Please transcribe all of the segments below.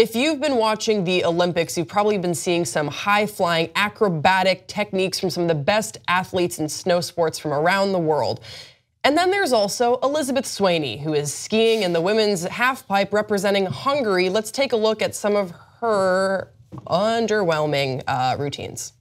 If you've been watching the Olympics, you've probably been seeing some high-flying acrobatic techniques from some of the best athletes in snow sports from around the world. And then there's also Elizabeth Swaney, who is skiing in the women's halfpipe representing Hungary. Let's take a look at some of her underwhelming routines.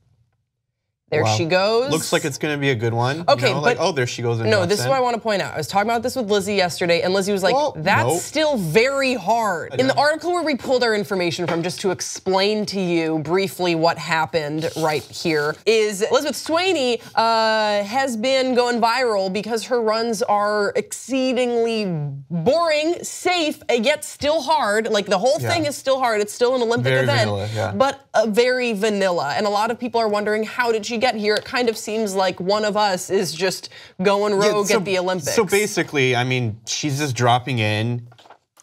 There she goes. Looks like it's going to be a good one. Okay, you know, like, oh, there she goes. No, this is what I want to point out. I was talking about this with Lizzie yesterday, and Lizzie was like, that's still very hard. In the article where we pulled our information from, just to explain to you briefly what happened right here, is Elizabeth Swaney has been going viral because her runs are exceedingly boring, safe, yet still hard. Like the whole thing is still hard. It's still an Olympic event, vanilla, but very vanilla. And a lot of people are wondering, how did she get here? It kind of seems like one of us is just going rogue at the Olympics. So basically, I mean, she's just dropping in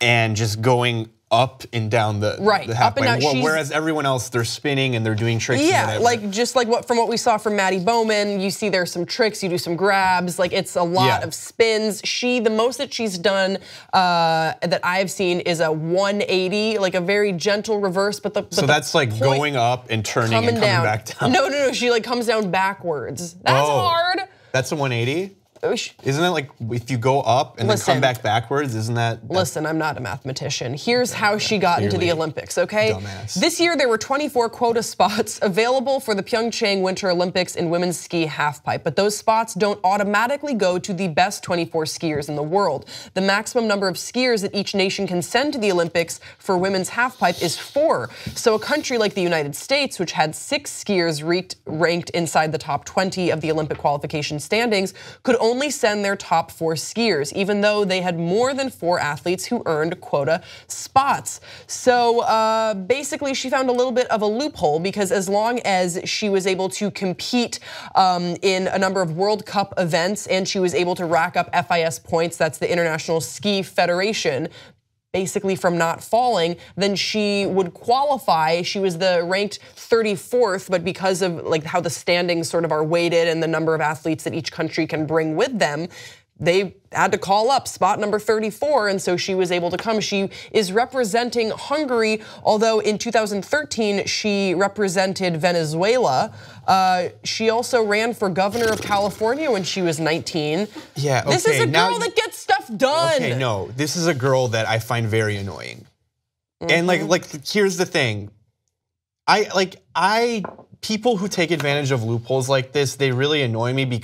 and just going up and down the up and down. Whereas everyone else, they're spinning and they're doing tricks. Yeah, like just like from what we saw from Maddie Bowman, you see there's some tricks, you do some grabs, like it's a lot of spins. The most that she's done that I've seen is a 180, like a very gentle reverse, but so that's like going up and turning and coming back down. No, she like comes down backwards. That's hard. That's a 180? Isn't it like if you go up and then come back backwards, isn't that? Listen, I'm not a mathematician. Here's how she got into the Olympics, okay? Dumbass. This year there were 24 quota spots available for the Pyeongchang Winter Olympics in women's ski halfpipe, but those spots don't automatically go to the best 24 skiers in the world. The maximum number of skiers that each nation can send to the Olympics for women's halfpipe is 4. So a country like the United States, which had 6 skiers ranked inside the top 20 of the Olympic qualification standings, could only send their top 4 skiers, even though they had more than 4 athletes who earned quota spots. So basically she found a little bit of a loophole, because as long as she was able to compete in a number of World Cup events and she was able to rack up FIS points, that's the International Ski Federation, basically from not falling, then she would qualify. She was the ranked 34th, but because of like how the standings sort of are weighted and the number of athletes that each country can bring with them, they had to call up spot number 34, and so she was able to come. She is representing Hungary, although in 2013 she represented Venezuela. She also ran for governor of California when she was 19. Yeah, okay. This is a girl that gets stuff done. Okay, no, this is a girl that I find very annoying. And like here's the thing. People who take advantage of loopholes like this, they really annoy me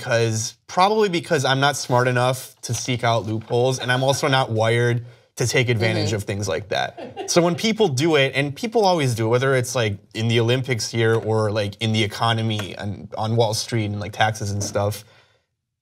probably because I'm not smart enough to seek out loopholes, and I'm also not wired to take advantage of things like that. So when people do it, and people always do it, whether it's like in the Olympics here or like in the economy and on Wall Street and like taxes and stuff,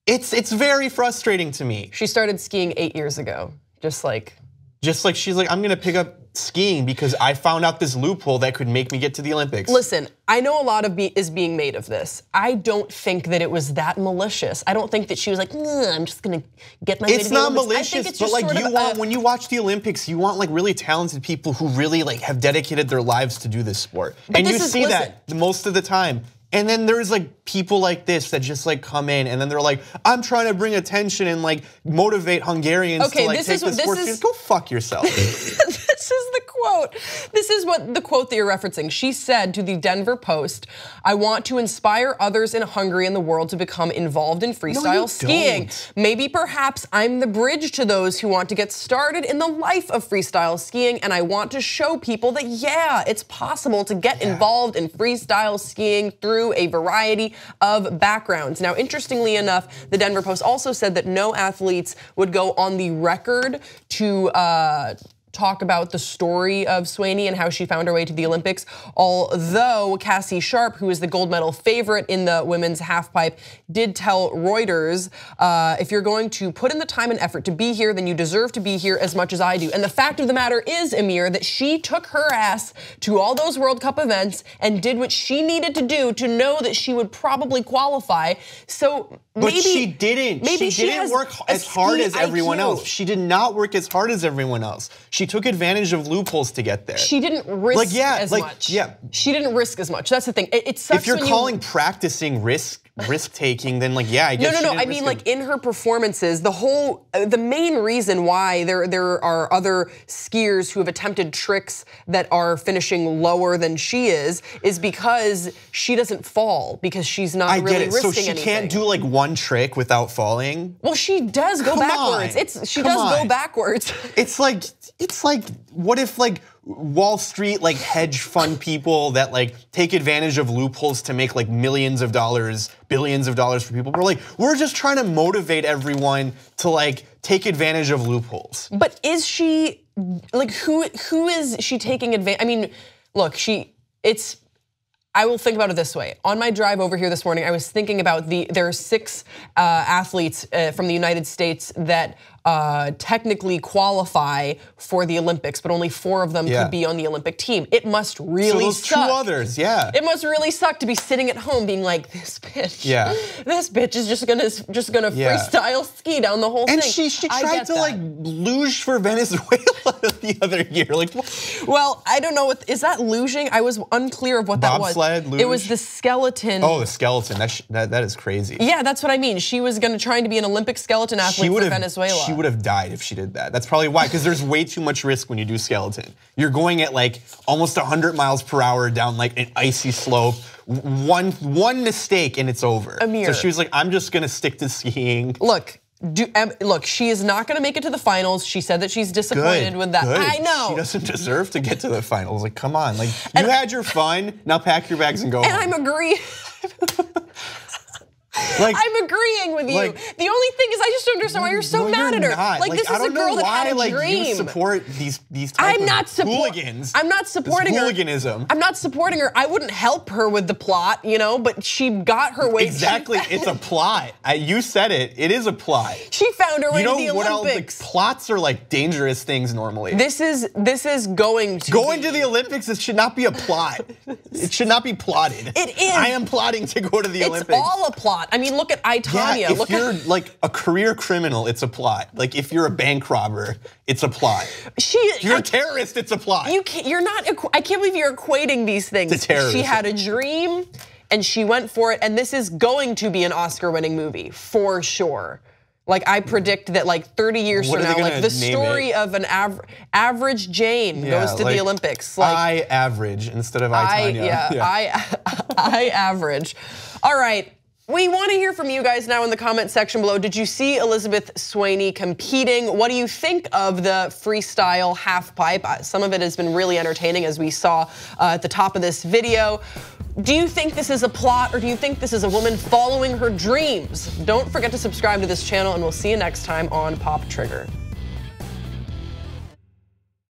it's very frustrating to me. She started skiing 8 years ago, just like she's like, I'm gonna pick up skiing because I found out this loophole that could make me get to the Olympics. Listen, I know a lot is being made of this. I don't think that it was that malicious. I don't think that she was like, I'm just gonna get my way to the Olympics. It's not malicious, but like when you watch the Olympics, you want like really talented people who really like have dedicated their lives to do this sport. And you see that most of the time. And then there's like people like this that just like come in and then they're like, I'm trying to bring attention and like motivate Hungarians to like take the sport seriously. Go fuck yourself. This is the quote. This is what the quote that you're referencing. She said to the Denver Post, I want to inspire others in Hungary and the world to become involved in freestyle skiing. Maybe perhaps I'm the bridge to those who want to get started in the life of freestyle skiing, and I want to show people that yeah, it's possible to get involved in freestyle skiing through a variety of backgrounds. Now, interestingly enough, the Denver Post also said that no athletes would go on the record to talk about the story of Swaney and how she found her way to the Olympics, although Cassie Sharp, who is the gold medal favorite in the women's halfpipe, did tell Reuters, if you're going to put in the time and effort to be here, then you deserve to be here as much as I do. And the fact of the matter is, Amir, that she took her ass to all those World Cup events and did what she needed to do to know that she would probably qualify. So maybe she didn't. She didn't work as hard as everyone else. She did not work as hard as everyone else. She took advantage of loopholes to get there. She didn't risk as much. She didn't risk as much. That's the thing. It sucks if you're calling practicing risk, risk taking, then like, yeah, I guess. No. I mean, like in her performances, the main reason why there are other skiers who have attempted tricks that are finishing lower than she is because she doesn't fall, because she's not really risking anything. So she can't do like one trick without falling? Well, she does go backwards. She does go backwards. It's like, what if like Wall Street like hedge fund people that like take advantage of loopholes to make like millions of dollars, billions of dollars for people. We're just trying to motivate everyone to like take advantage of loopholes. But is she like who is she taking advantage? I mean, look, I will think about it this way. On my drive over here this morning, I was thinking about there are 6 athletes from the United States that technically qualify for the Olympics, but only 4 of them could be on the Olympic team. It must really suck. 2 others, yeah. It must really suck to be sitting at home being like, this bitch. Yeah. This bitch is just gonna freestyle ski down the whole thing. And she tried to like luge for Venezuela the other year. Like, what? Well, I don't know. Is that luging? I was unclear of what that was. Bobsled, luge? It was the skeleton. Oh, the skeleton. That is crazy. Yeah, that's what I mean. She was trying to be an Olympic skeleton athlete for Venezuela. She would have died if she did that. That's probably why, because there's way too much risk when you do skeleton. You're going at like almost 100 miles per hour down like an icy slope. One mistake and it's over. Amir. So she was like, I'm just gonna stick to skiing. Look, she is not gonna make it to the finals. She said that she's disappointed with that. Good. I know. She doesn't deserve to get to the finals. Like, come on. Like, you had your fun, now pack your bags and go home. I'm agreeing. I'm agreeing with you. The only thing is, I just don't understand why you're so mad at her. Like, this is a girl that had a dream. You support these type of hooligans. I'm not supporting her. Hooliganism. I'm not supporting her. I wouldn't help her with the plot, but she got her way. Exactly, it's a plot. You said it. It is a plot. She found her way to the Olympics. What else? Like, plots are like dangerous things normally. This is going to the Olympics. It should not be a plot. It should not be plotted. It is. I am plotting to go to the Olympics. It's all a plot. I mean, look at Tanya. Yeah, if you're like a career criminal, it's a plot. Like if you're a bank robber, it's a plot. If you're a terrorist, it's a plot. You're not. I can't believe you're equating these things. To terrorism. She had a dream, and she went for it. And this is going to be an Oscar-winning movie for sure. Like, I predict that like 30 years from now, like the story of an average Jane goes to the Olympics. Like, I average instead of Tanya. I average. All right. We want to hear from you guys now in the comment section below. Did you see Elizabeth Swaney competing? What do you think of the freestyle half pipe? Some of it has been really entertaining, as we saw at the top of this video. Do you think this is a plot, or do you think this is a woman following her dreams? Don't forget to subscribe to this channel, and we'll see you next time on Pop Trigger.